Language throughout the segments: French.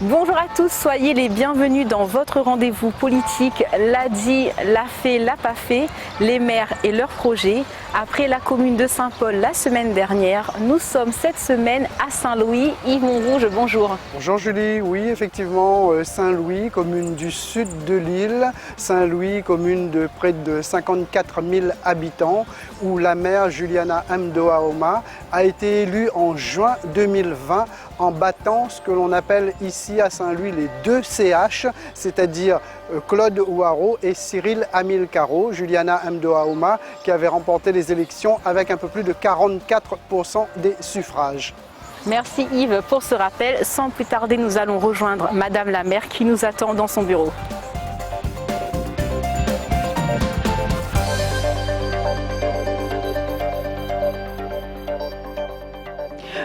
Bonjour à tous, soyez les bienvenus dans votre rendez-vous politique, l'a dit, l'a fait, l'a pas fait, les maires et leurs projets. Après la commune de Saint-Paul la semaine dernière, nous sommes cette semaine à Saint-Louis. Yves Montrouge, bonjour. Bonjour Julie, oui effectivement, Saint-Louis, commune du sud de l'île, Saint-Louis, commune de près de 54 000 habitants, où la maire Juliana Mdoaoma a été élue en juin 2020 en battant ce que l'on appelle ici à Saint-Louis les 2 CH, c'est-à-dire Claude Ouaro et Cyril Amilcaro. Juliana Mdoaoma qui avait remporté les élections avec un peu plus de 44% des suffrages. Merci Yves pour ce rappel. Sans plus tarder, nous allons rejoindre Madame la maire qui nous attend dans son bureau.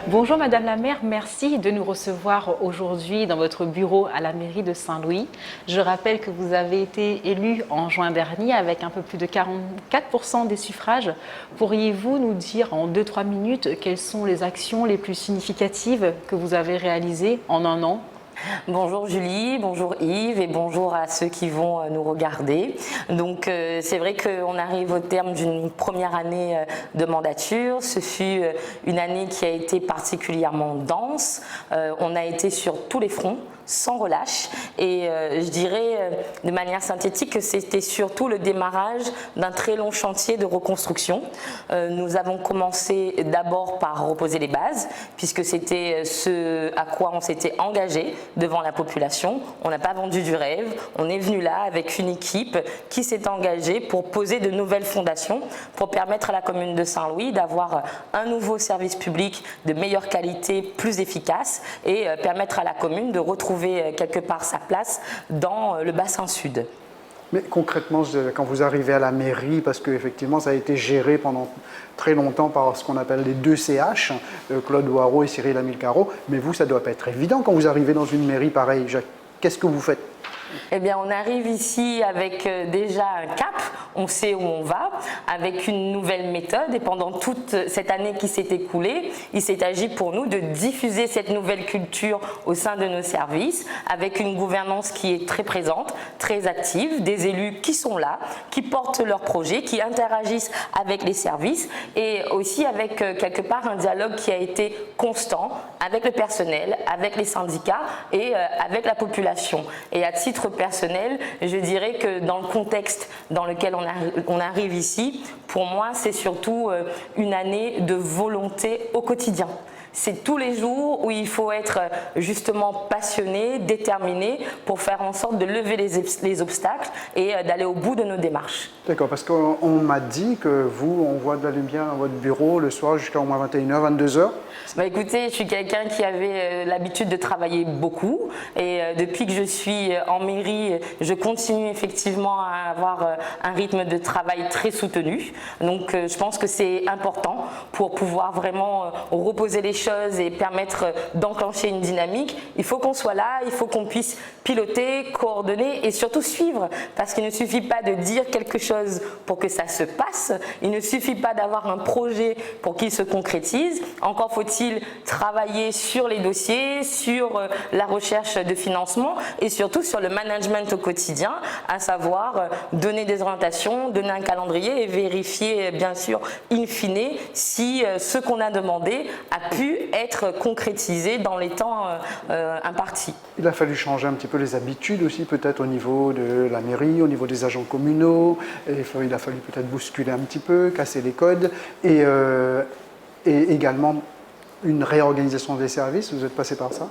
Bonjour Madame la maire, merci de nous recevoir aujourd'hui dans votre bureau à la mairie de Saint-Louis. Je rappelle que vous avez été élue en juin dernier avec un peu plus de 44% des suffrages. Pourriez-vous nous dire en 2-3 minutes quelles sont les actions les plus significatives que vous avez réalisées en un an ? Bonjour Julie, bonjour Yves et bonjour à ceux qui vont nous regarder. Donc c'est vrai qu'on arrive au terme d'une première année de mandature. Ce fut une année qui a été particulièrement dense. On a été sur tous les fronts, sans relâche, et je dirais de manière synthétique que c'était surtout le démarrage d'un très long chantier de reconstruction. Nous avons commencé d'abord par reposer les bases, puisque c'était ce à quoi on s'était engagé devant la population. On n'a pas vendu du rêve, on est venu là avec une équipe qui s'est engagée pour poser de nouvelles fondations, pour permettre à la commune de Saint-Louis d'avoir un nouveau service public de meilleure qualité, plus efficace, et permettre à la commune de retrouver quelque part sa place dans le bassin sud. Mais concrètement, quand vous arrivez à la mairie, parce qu'effectivement ça a été géré pendant très longtemps par ce qu'on appelle les 2 CH, Claude Ouaro et Cyril Amilcaro, mais vous, ça ne doit pas être évident quand vous arrivez dans une mairie pareille. Qu'est-ce que vous faites ? Eh bien, on arrive ici avec déjà un cap, on sait où on va, avec une nouvelle méthode, et pendant toute cette année qui s'est écoulée, il s'est agi pour nous de diffuser cette nouvelle culture au sein de nos services, avec une gouvernance qui est très présente, très active, des élus qui sont là, qui portent leurs projets, qui interagissent avec les services, et aussi avec quelque part un dialogue qui a été constant avec le personnel, avec les syndicats et avec la population. Et à titre personnel, je dirais que dans le contexte dans lequel on arrive ici, pour moi, c'est surtout une année de volonté au quotidien. C'est tous les jours où il faut être justement passionné, déterminé pour faire en sorte de lever les obstacles et d'aller au bout de nos démarches. D'accord, parce qu'on m'a dit que vous, on voit de la lumière dans votre bureau le soir jusqu'à au moins 21h, 22h. Bah écoutez, je suis quelqu'un qui avait l'habitude de travailler beaucoup, et depuis que je suis en mairie, je continue effectivement à avoir un rythme de travail très soutenu. Donc je pense que c'est important pour pouvoir vraiment reposer les choses et permettre d'enclencher une dynamique. Il faut qu'on soit là, il faut qu'on puisse piloter, coordonner et surtout suivre, parce qu'il ne suffit pas de dire quelque chose pour que ça se passe, il ne suffit pas d'avoir un projet pour qu'il se concrétise, encore faut-il travailler sur les dossiers, sur la recherche de financement et surtout sur le management au quotidien, à savoir donner des orientations, donner un calendrier et vérifier bien sûr in fine si ce qu'on a demandé a pu être concrétisé dans les temps impartis. Il a fallu changer un petit peu les habitudes aussi, peut-être au niveau de la mairie, au niveau des agents communaux. Il a fallu peut-être bousculer un petit peu, casser les codes et également une réorganisation des services. Vous êtes passé par ça ?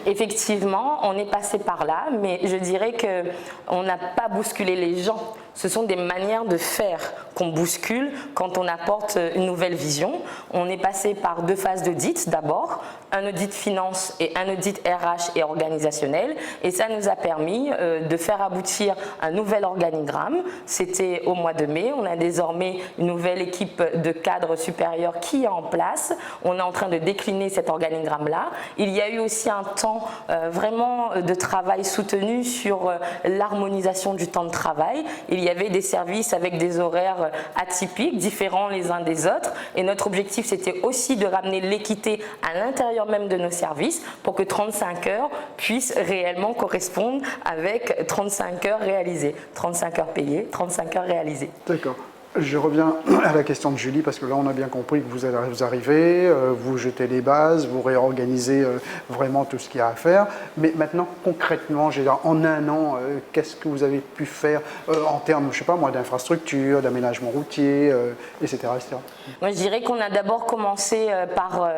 Effectivement, on est passé par là, mais je dirais qu'on n'a pas bousculé les gens. ce sont des manières de faire qu'on bouscule quand on apporte une nouvelle vision. On est passé par 2 phases d'audit d'abord, un audit finance et un audit RH et organisationnel, et ça nous a permis de faire aboutir un nouvel organigramme. C'était au mois de mai. On a désormais une nouvelle équipe de cadres supérieurs qui est en place. On est en train de décliner cet organigramme-là. Il y a eu aussi un temps vraiment de travail soutenu sur l'harmonisation du temps de travail. Il y avait des services avec des horaires atypiques, différents les uns des autres, et notre objectif c'était aussi de ramener l'équité à l'intérieur même de nos services pour que 35 heures puissent réellement correspondre avec 35 heures réalisées. 35 heures payées, 35 heures réalisées. D'accord. Je reviens à la question de Julie, parce que là, on a bien compris que vous arrivez, vous jetez les bases, vous réorganisez vraiment tout ce qu'il y a à faire. Mais maintenant, concrètement, en un an, qu'est-ce que vous avez pu faire en termes, je sais pas moi, d'infrastructures, d'aménagement routier, etc., etc. Moi, je dirais qu'on a d'abord commencé par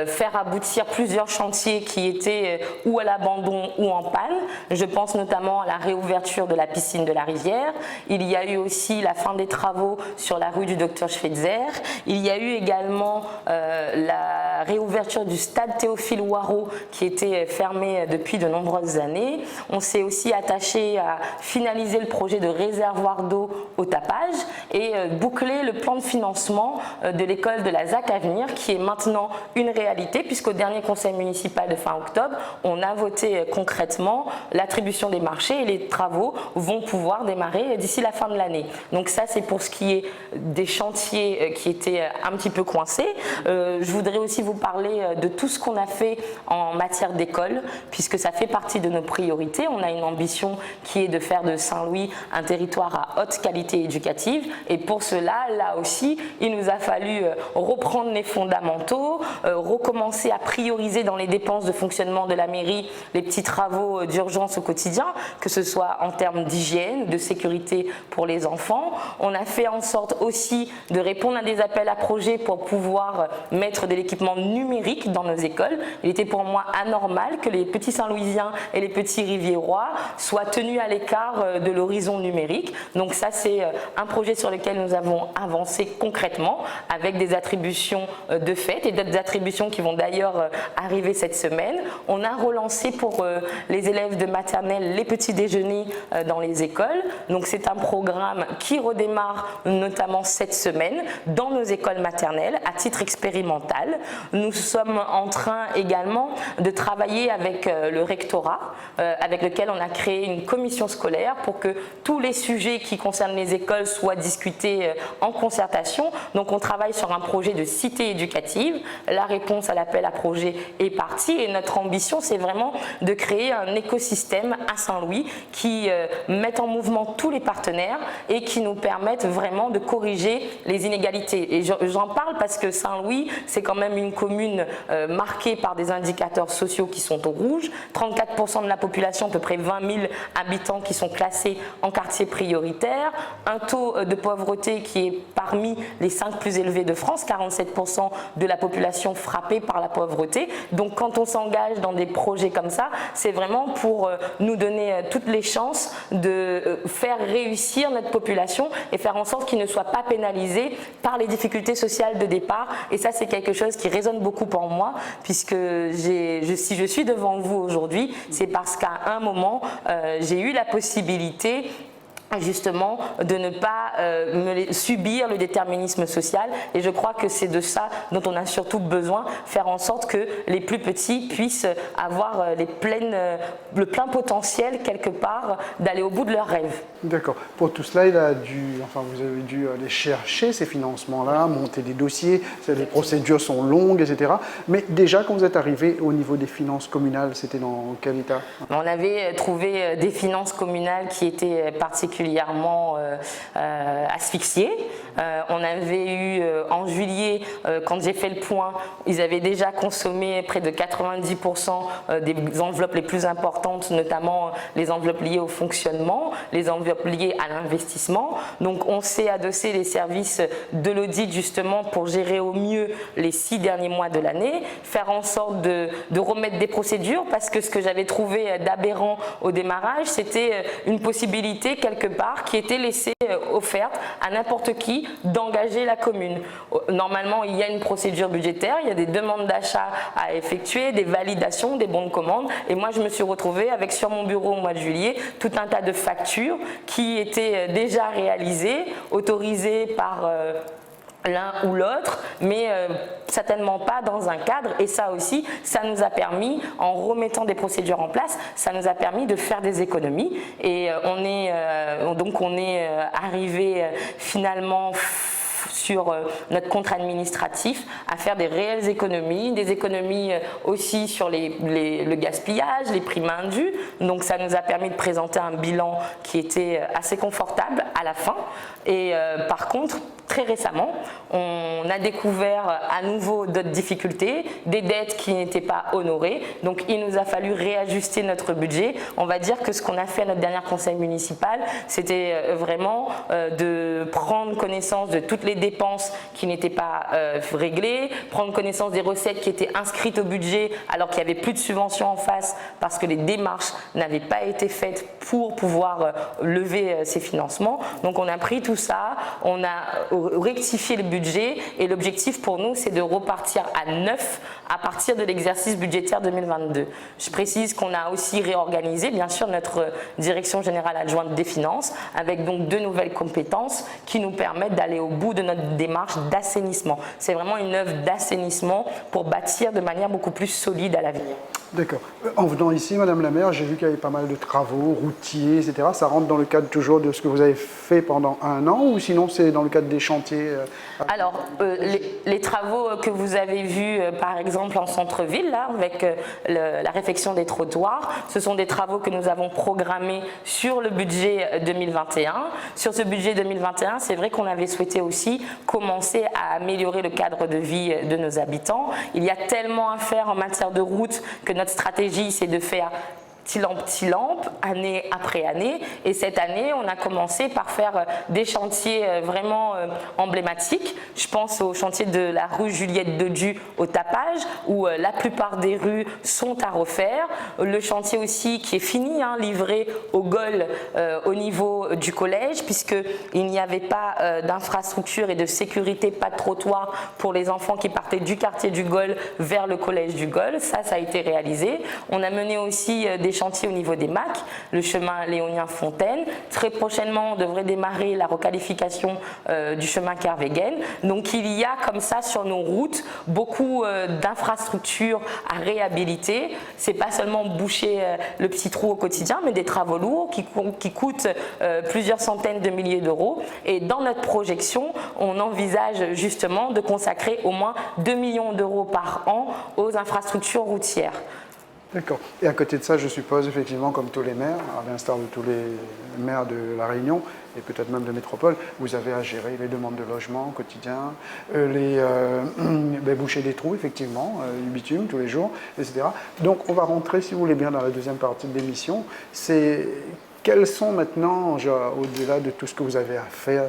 faire aboutir plusieurs chantiers qui étaient ou à l'abandon ou en panne. Je pense notamment à la réouverture de la piscine de la Rivière. Il y a eu aussi la fin des travaux sur la rue du Docteur Schweitzer. Il y a eu également la réouverture du stade Théophile Waro qui était fermé depuis de nombreuses années. On s'est aussi attaché à finaliser le projet de réservoir d'eau au tapage et boucler le plan de financement de l'école de la ZAC Avenir qui est maintenant une réalité puisqu'au dernier conseil municipal de fin octobre, on a voté concrètement l'attribution des marchés et les travaux vont pouvoir démarrer d'ici la fin de l'année. Donc ça c'est pour ce qui est des chantiers qui étaient un petit peu coincés. Je voudrais aussi vous parler de tout ce qu'on a fait en matière d'école, puisque ça fait partie de nos priorités. On a une ambition qui est de faire de Saint-Louis un territoire à haute qualité éducative. Et pour cela, là aussi, il nous a fallu reprendre les fondamentaux, recommencer à prioriser dans les dépenses de fonctionnement de la mairie les petits travaux d'urgence au quotidien, que ce soit en termes d'hygiène, de sécurité pour les enfants. On a fait en sorte aussi de répondre à des appels à projets pour pouvoir mettre de l'équipement numérique dans nos écoles. Il était pour moi anormal que les petits Saint-Louisiens et les petits Riviérois soient tenus à l'écart de l'horizon numérique. Donc ça c'est un projet sur lequel nous avons avancé concrètement avec des attributions de fait et d'autres attributions qui vont d'ailleurs arriver cette semaine. On a relancé pour les élèves de maternelle les petits déjeuners dans les écoles. Donc c'est un programme qui redémarre notamment cette semaine dans nos écoles maternelles à titre expérimental. Nous sommes en train également de travailler avec le rectorat avec lequel on a créé une commission scolaire pour que tous les sujets qui concernent les écoles soient discutés en concertation. Donc on travaille sur un projet de cité éducative. La réponse à l'appel à projet est partie et notre ambition c'est vraiment de créer un écosystème à Saint-Louis qui mette en mouvement tous les partenaires et qui nous permettent vraiment de corriger les inégalités. Et j'en parle parce que Saint-Louis, c'est quand même une commune marquée par des indicateurs sociaux qui sont au rouge. 34% de la population, à peu près 20 000 habitants qui sont classés en quartier prioritaire. Un taux de pauvreté qui est parmi les 5 plus élevés de France, 47% de la population frappée par la pauvreté. Donc quand on s'engage dans des projets comme ça, c'est vraiment pour nous donner toutes les chances de faire réussir notre population et faire en sorte qu'ils ne soient pas pénalisés par les difficultés sociales de départ. Et ça, c'est quelque chose qui résonne beaucoup pour moi, puisque si je suis devant vous aujourd'hui, c'est parce qu'à un moment, j'ai eu la possibilité justement de ne pas subir le déterminisme social et je crois que c'est de ça dont on a surtout besoin, faire en sorte que les plus petits puissent avoir le plein potentiel quelque part d'aller au bout de leurs rêves. D'accord. Pour tout cela, vous avez dû aller chercher ces financements-là, monter des dossiers, les procédures sont longues, etc. Mais déjà, quand vous êtes arrivé au niveau des finances communales, c'était dans quel état? On avait trouvé des finances communales qui étaient particulièrement asphyxiées. On avait eu en juillet, quand j'ai fait le point, ils avaient déjà consommé près de 90% des enveloppes les plus importantes, notamment les enveloppes liées au fonctionnement, les enveloppes liées à l'investissement. Donc on s'est adossé les services de l'audit justement pour gérer au mieux les 6 derniers mois de l'année, faire en sorte de remettre des procédures parce que ce que j'avais trouvé d'aberrant au démarrage, c'était une possibilité quelque part qui était laissée offerte à n'importe qui d'engager la commune. Normalement, il y a une procédure budgétaire, il y a des demandes d'achat à effectuer, des validations, des bons de commande. Et moi, je me suis retrouvée avec sur mon bureau au mois de juillet tout un tas de factures qui étaient déjà réalisées, autorisées par l'un ou l'autre, mais certainement pas dans un cadre. Et ça aussi, ça nous a permis, en remettant des procédures en place, ça nous a permis de faire des économies. Et on est arrivé finalement sur notre compte administratif à faire des réelles économies, des économies aussi sur le gaspillage, les primes indues. Donc ça nous a permis de présenter un bilan qui était assez confortable à la fin. Et par contre, très récemment, on a découvert à nouveau d'autres difficultés, des dettes qui n'étaient pas honorées. Donc il nous a fallu réajuster notre budget. On va dire que ce qu'on a fait à notre dernier conseil municipal, c'était vraiment de prendre connaissance de toutes les dépenses qui n'étaient pas réglées, prendre connaissance des recettes qui étaient inscrites au budget alors qu'il n'y avait plus de subventions en face parce que les démarches n'avaient pas été faites pour pouvoir lever ces financements. Donc on a pris tout ça, on a rectifié le budget et l'objectif pour nous c'est de repartir à neuf à partir de l'exercice budgétaire 2022. Je précise qu'on a aussi réorganisé bien sûr notre direction générale adjointe des finances avec donc 2 nouvelles compétences qui nous permettent d'aller au bout de notre démarche d'assainissement. C'est vraiment une œuvre d'assainissement pour bâtir de manière beaucoup plus solide à l'avenir. D'accord. En venant ici, Madame la maire, j'ai vu qu'il y avait pas mal de travaux, routiers, etc. Ça rentre dans le cadre toujours de ce que vous avez fait pendant 1 an ou sinon c'est dans le cadre des chantiers Alors, les travaux que vous avez vus, par exemple, en centre-ville, là, avec la réfection des trottoirs, ce sont des travaux que nous avons programmés sur le budget 2021. Sur ce budget 2021, c'est vrai qu'on avait souhaité aussi commencer à améliorer le cadre de vie de nos habitants. Il y a tellement à faire en matière de route que notre stratégie, c'est de faire petit lampe, année après année. Et cette année, on a commencé par faire des chantiers vraiment emblématiques. Je pense au chantier de la rue Juliette Dedu au tapage, où la plupart des rues sont à refaire. Le chantier aussi qui est fini, livré au GOL au niveau du collège, puisqu'il n'y avait pas d'infrastructure et de sécurité, pas de trottoir pour les enfants qui partaient du quartier du GOL vers le collège du GOL. Ça a été réalisé. On a mené aussi des chantiers au niveau des MAC, le chemin Léonien-Fontaine. Très prochainement, on devrait démarrer la requalification du chemin Kervegen. Donc il y a comme ça sur nos routes beaucoup d'infrastructures à réhabiliter. C'est pas seulement boucher le petit trou au quotidien, mais des travaux lourds qui coûtent plusieurs centaines de milliers d'euros. Et dans notre projection, on envisage justement de consacrer au moins 2 millions d'euros par an aux infrastructures routières. D'accord. Et à côté de ça, je suppose, effectivement, comme tous les maires, à l'instar de tous les maires de La Réunion, et peut-être même de métropole, vous avez à gérer les demandes de logement au quotidien, boucher des trous, effectivement, du bitume tous les jours, etc. Donc, on va rentrer, si vous voulez bien, dans la deuxième partie de l'émission. C'est quels sont maintenant, au-delà de tout ce que vous avez à faire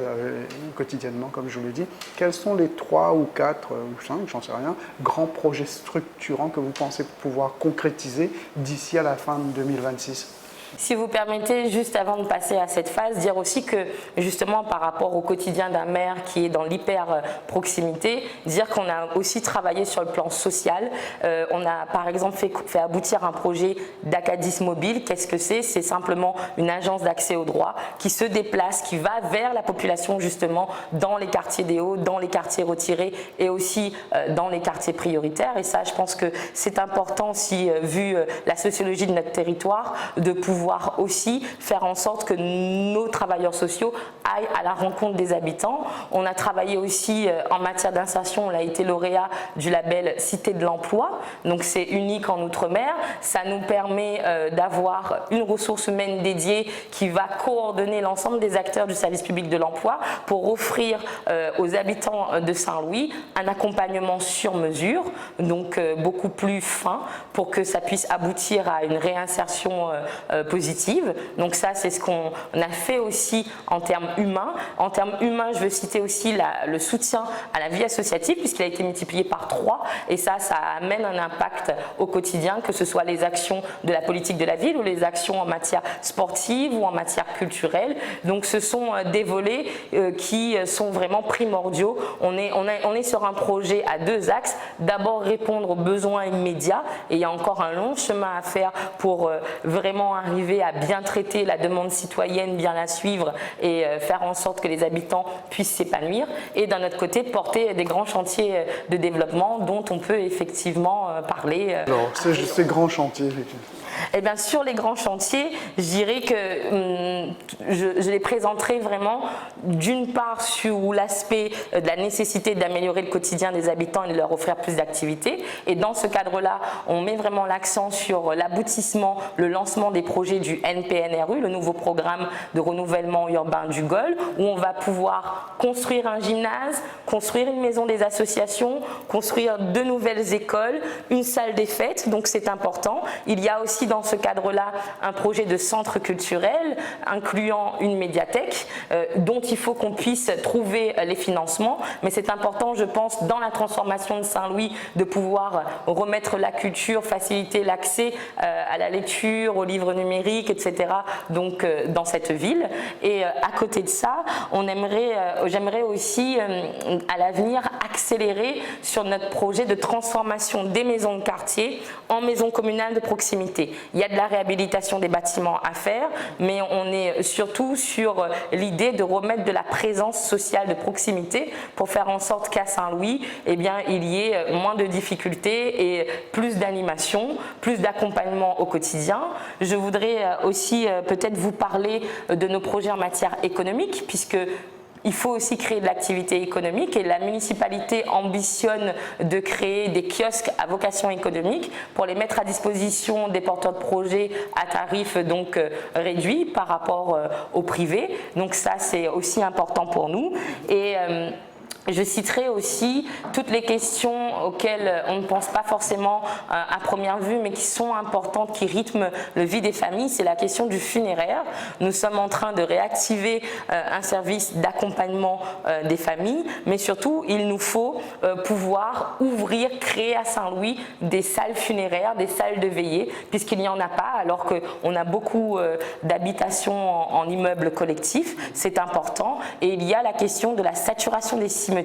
quotidiennement, comme je vous l'ai dit, quels sont les 3 ou 4 ou 5, j'en sais rien, grands projets structurants que vous pensez pouvoir concrétiser d'ici à la fin de 2026 ? Si vous permettez, juste avant de passer à cette phase, dire aussi que justement par rapport au quotidien d'un maire qui est dans l'hyper-proximité, dire qu'on a aussi travaillé sur le plan social. On a par exemple fait aboutir un projet d'Acadis Mobile. Qu'est-ce que c'est ? C'est simplement une agence d'accès au droit qui se déplace, qui va vers la population justement dans les quartiers des Hauts, dans les quartiers retirés et aussi dans les quartiers prioritaires. Et ça, je pense que c'est important aussi, vu la sociologie de notre territoire, de pouvoir aussi faire en sorte que nos travailleurs sociaux aillent à la rencontre des habitants. On a travaillé aussi en matière d'insertion, on a été lauréat du label Cité de l'Emploi, donc c'est unique en Outre-mer. Ça nous permet d'avoir une ressource humaine dédiée qui va coordonner l'ensemble des acteurs du service public de l'emploi pour offrir aux habitants de Saint-Louis un accompagnement sur mesure, donc beaucoup plus fin pour que ça puisse aboutir à une réinsertion positive. Donc ça, c'est ce qu'on a fait aussi en termes humains. En termes humains, je veux citer aussi le soutien à la vie associative, puisqu'il a été multiplié par 3, et ça amène un impact au quotidien, que ce soit les actions de la politique de la ville ou les actions en matière sportive ou en matière culturelle. Donc ce sont des volets qui sont vraiment primordiaux. On est sur un projet à 2 axes. D'abord répondre aux besoins immédiats, et il y a encore un long chemin à faire pour vraiment arriver à bien traiter la demande citoyenne, bien la suivre et faire en sorte que les habitants puissent s'épanouir. Et d'un autre côté, porter des grands chantiers de développement dont on peut effectivement parler. Alors, ces grands chantiers, effectivement. Eh bien, sur les grands chantiers, je dirais que je les présenterai vraiment d'une part sur l'aspect de la nécessité d'améliorer le quotidien des habitants et de leur offrir plus d'activités. Et dans ce cadre-là, on met vraiment l'accent sur l'aboutissement, le lancement des projets du NPNRU, le nouveau programme de renouvellement urbain du GOL, où on va pouvoir construire un gymnase, construire une maison des associations, construire 2 nouvelles écoles, une salle des fêtes, donc c'est important. Il y a aussi dans ce cadre-là un projet de centre culturel incluant une médiathèque dont il faut qu'on puisse trouver les financements, mais c'est important, je pense, dans la transformation de Saint-Louis, de pouvoir remettre la culture, faciliter l'accès à la lecture, aux livres numériques, etc. donc dans cette ville. Et à côté de ça, j'aimerais aussi à l'avenir accélérer sur notre projet de transformation des maisons de quartier en maisons communales de proximité. Il y a de la réhabilitation des bâtiments à faire, mais on est surtout sur l'idée de remettre de la présence sociale de proximité pour faire en sorte qu'à Saint-Louis, eh bien, il y ait moins de difficultés et plus d'animation, plus d'accompagnement au quotidien. Je voudrais aussi peut-être vous parler de nos projets en matière économique, puisque il faut aussi créer de l'activité économique, et la municipalité ambitionne de créer des kiosques à vocation économique pour les mettre à disposition des porteurs de projets à tarif donc réduit par rapport au privé. Donc ça, c'est aussi important pour nous. Et je citerai aussi toutes les questions auxquelles on ne pense pas forcément à première vue, mais qui sont importantes, qui rythment le vie des familles. C'est la question du funéraire. Nous sommes en train de réactiver un service d'accompagnement des familles, mais surtout, il nous faut pouvoir créer à Saint-Louis des salles funéraires, des salles de veillée, puisqu'il n'y en a pas, alors qu'on a beaucoup d'habitations en immeubles collectifs. C'est important. Et il y a la question de la saturation des cimetières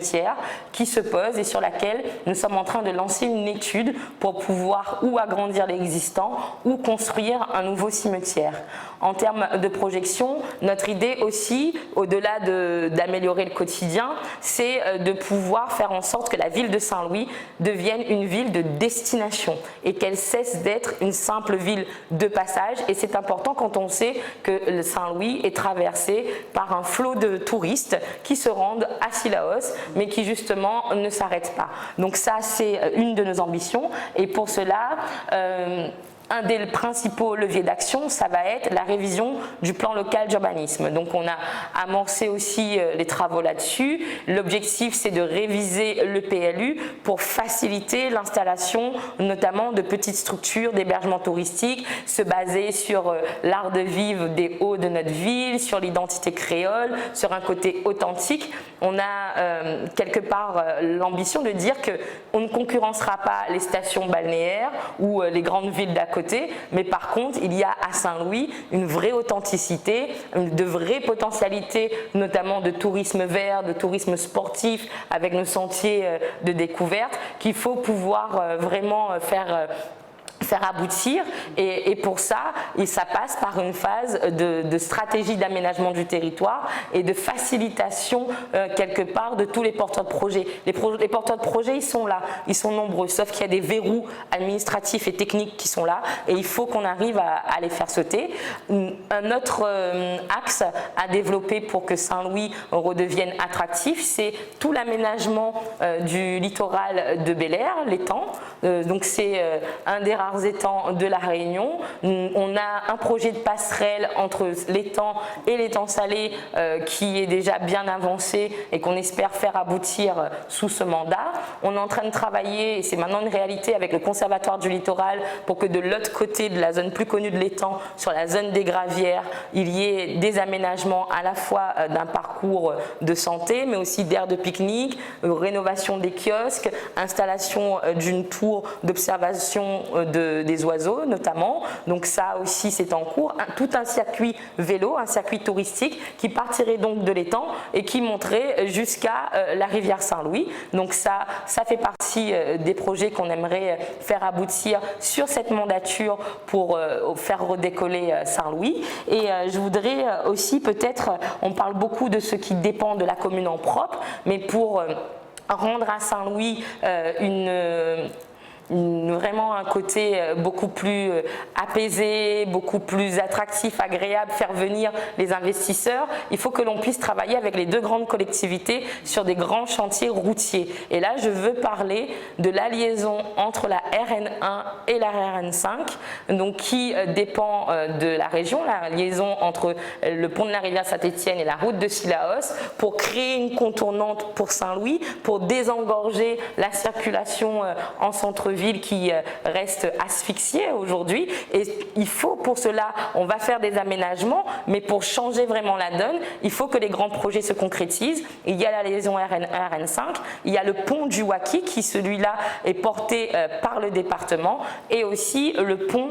qui se pose et sur laquelle nous sommes en train de lancer une étude pour pouvoir ou agrandir l'existant ou construire un nouveau cimetière. En termes de projection, notre idée aussi, au-delà d'améliorer le quotidien, c'est de pouvoir faire en sorte que la ville de Saint-Louis devienne une ville de destination et qu'elle cesse d'être une simple ville de passage. Et c'est important quand on sait que le Saint-Louis est traversé par un flot de touristes qui se rendent à Cilaos, mais qui justement ne s'arrêtent pas. Donc ça, c'est une de nos ambitions. Et pour cela, un des principaux leviers d'action, ça va être la révision du plan local d'urbanisme. Donc on a amorcé aussi les travaux là-dessus. L'objectif, c'est de réviser le PLU pour faciliter l'installation notamment de petites structures d'hébergement touristique, se baser sur l'art de vivre des hauts de notre ville, sur l'identité créole, sur un côté authentique. On a quelque part l'ambition de dire qu'on ne concurrencera pas les stations balnéaires ou les grandes villes d'à côté, mais par contre, il y a à Saint-Louis une vraie authenticité, de vraies potentialités, notamment de tourisme vert, de tourisme sportif, avec nos sentiers de découverte, qu'il faut pouvoir vraiment faire aboutir, et pour ça, ça passe par une phase de stratégie d'aménagement du territoire et de facilitation quelque part de tous les porteurs de projets. Les porteurs de projets, ils sont là, ils sont nombreux, sauf qu'il y a des verrous administratifs et techniques qui sont là, et il faut qu'on arrive à les faire sauter. Un autre axe à développer pour que Saint-Louis redevienne attractif, c'est tout l'aménagement du littoral de Bel-Air, l'étang. Donc c'est un des rares rares étangs de la Réunion. On a un projet de passerelle entre l'étang et l'étang salé qui est déjà bien avancé et qu'on espère faire aboutir sous ce mandat. On est en train de travailler, et c'est maintenant une réalité, avec le Conservatoire du littoral pour que de l'autre côté de la zone plus connue de l'étang, sur la zone des Gravières, il y ait des aménagements à la fois d'un parcours de santé, mais aussi d'aires de pique-nique, rénovation des kiosques, installation d'une tour d'observation des oiseaux notamment. Donc ça aussi c'est en cours. Tout un circuit vélo, un circuit touristique qui partirait donc de l'étang et qui monterait jusqu'à la rivière Saint-Louis. Donc ça fait partie des projets qu'on aimerait faire aboutir sur cette mandature pour faire redécoller Saint-Louis. Et je voudrais aussi peut-être, on parle beaucoup de ce qui dépend de la commune en propre, mais pour rendre à Saint-Louis vraiment un côté beaucoup plus apaisé, beaucoup plus attractif, agréable, faire venir les investisseurs, il faut que l'on puisse travailler avec les deux grandes collectivités sur des grands chantiers routiers. Et là, je veux parler de la liaison entre la RN1 et la RN5, donc qui dépend de la région, la liaison entre le pont de la rivière Saint-Étienne et la route de Sillaos, pour créer une contournante pour Saint-Louis, pour désengorger la circulation en centre-ville qui reste asphyxiée aujourd'hui. Et il faut pour cela, on va faire des aménagements, mais pour changer vraiment la donne, il faut que les grands projets se concrétisent. Il y a la liaison RN5, il y a le pont du Waki qui celui-là est porté par le département, et aussi le pont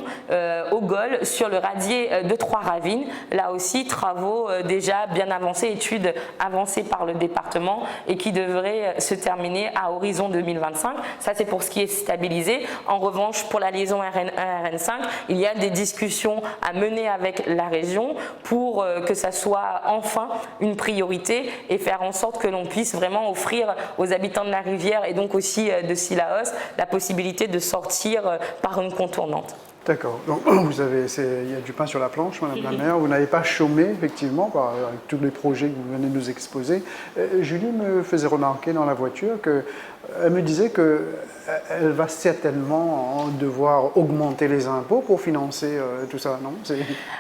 au Gol sur le radier de Trois-Ravines. Là aussi, travaux déjà bien avancés, études avancées par le département et qui devraient se terminer à horizon 2025. Ça, c'est pour ce qui est stabilisé. En revanche, pour la liaison RN5, il y a des discussions à mener avec la région pour que ça soit enfin une priorité et faire en sorte que l'on puisse vraiment offrir aux habitants de la rivière et donc aussi de Sillaos la possibilité de sortir par une contournante. D'accord. Donc, il y a du pain sur la planche, Madame la maire. Vous n'avez pas chômé, effectivement, avec tous les projets que vous venez de nous exposer. Julie me faisait remarquer dans la voiture elle me disait qu'elle va certainement devoir augmenter les impôts pour financer tout ça, non?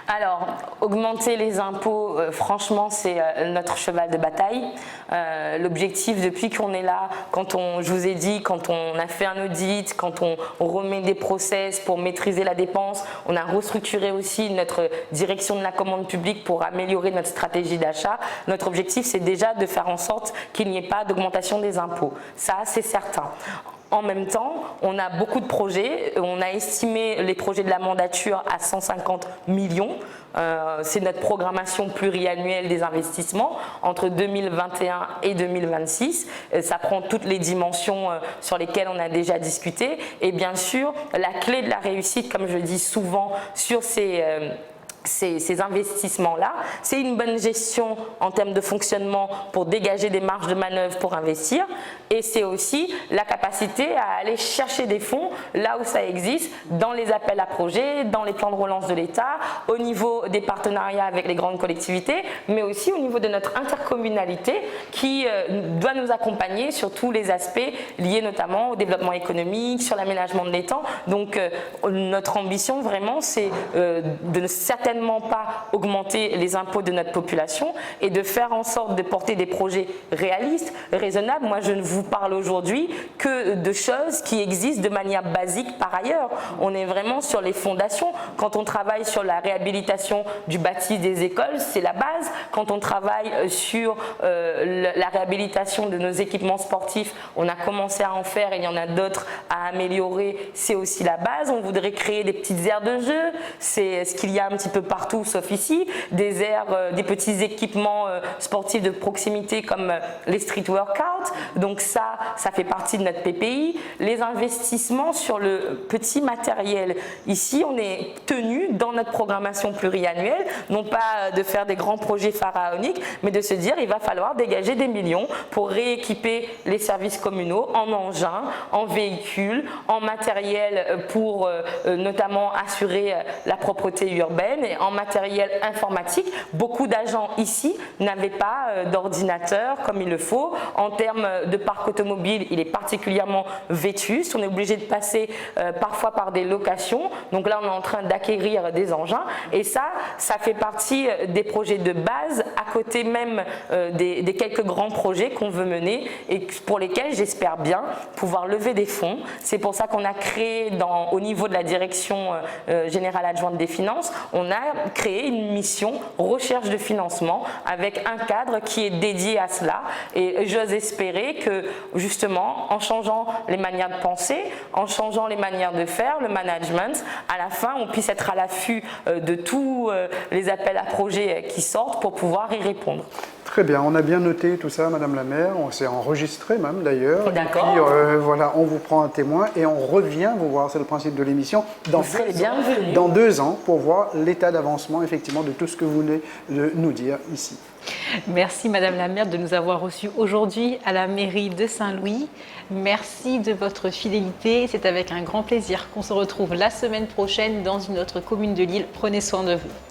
Alors, augmenter les impôts, franchement, c'est notre cheval de bataille. L'objectif, depuis qu'on est là, je vous ai dit, quand on a fait un audit, quand on remet des process pour maîtriser la dépense, on a restructuré aussi notre direction de la commande publique pour améliorer notre stratégie d'achat. Notre objectif, c'est déjà de faire en sorte qu'il n'y ait pas d'augmentation des impôts. Ça, c'est certain. En même temps, on a beaucoup de projets. On a estimé les projets de la mandature à 150 millions. C'est notre programmation pluriannuelle des investissements entre 2021 et 2026. Ça prend toutes les dimensions sur lesquelles on a déjà discuté. Et bien sûr, la clé de la réussite, comme je le dis souvent sur ces investissements-là, c'est une bonne gestion en termes de fonctionnement pour dégager des marges de manœuvre pour investir, et c'est aussi la capacité à aller chercher des fonds là où ça existe, dans les appels à projets, dans les plans de relance de l'État, au niveau des partenariats avec les grandes collectivités, mais aussi au niveau de notre intercommunalité qui doit nous accompagner sur tous les aspects liés notamment au développement économique, sur l'aménagement de l'étang. Donc notre ambition vraiment, c'est de ne certainement pas augmenter les impôts de notre population et de faire en sorte de porter des projets réalistes, raisonnables. Moi, je ne vous parle aujourd'hui que de choses qui existent de manière basique par ailleurs. On est vraiment sur les fondations. Quand on travaille sur la réhabilitation du bâti des écoles, c'est la base. Quand on travaille sur la réhabilitation de nos équipements sportifs, on a commencé à en faire et il y en a d'autres à améliorer, c'est aussi la base. On voudrait créer des petites aires de jeu, c'est ce qu'il y a un petit peu partout sauf ici, des aires, des petits équipements sportifs de proximité comme les street workouts. Donc ça fait partie de notre PPI. Les investissements sur le petit matériel. Ici, on est tenu dans notre programmation pluriannuelle, non pas de faire des grands projets pharaoniques, mais de se dire il va falloir dégager des millions pour rééquiper les services communaux en engins, en véhicules, en matériel pour notamment assurer la propreté urbaine mais en matériel informatique. Beaucoup d'agents ici n'avaient pas d'ordinateur comme il le faut. En termes de parc automobile, il est particulièrement vétuste. On est obligé de passer parfois par des locations. Donc là, on est en train d'acquérir des engins. Et ça fait partie des projets de base, à côté même des quelques grands projets qu'on veut mener et pour lesquels j'espère bien pouvoir lever des fonds. C'est pour ça qu'on a créé au niveau de la direction générale adjointe des finances, on a créé une mission recherche de financement avec un cadre qui est dédié à cela. Et j'ose espérer que justement, en changeant les manières de penser, en changeant les manières de faire, le management, à la fin, on puisse être à l'affût de tous les appels à projets qui sortent pour pouvoir y répondre. Très bien, on a bien noté tout ça, Madame la maire, on s'est enregistré même d'ailleurs. D'accord. Et puis voilà, on vous prend un témoin et on revient vous voir, c'est le principe de l'émission, dans 2 ans pour voir l'état d'avancement effectivement de tout ce que vous venez de nous dire ici. Merci Madame la maire de nous avoir reçus aujourd'hui à la mairie de Saint-Louis. Merci de votre fidélité. C'est avec un grand plaisir qu'on se retrouve la semaine prochaine dans une autre commune de l'île. Prenez soin de vous.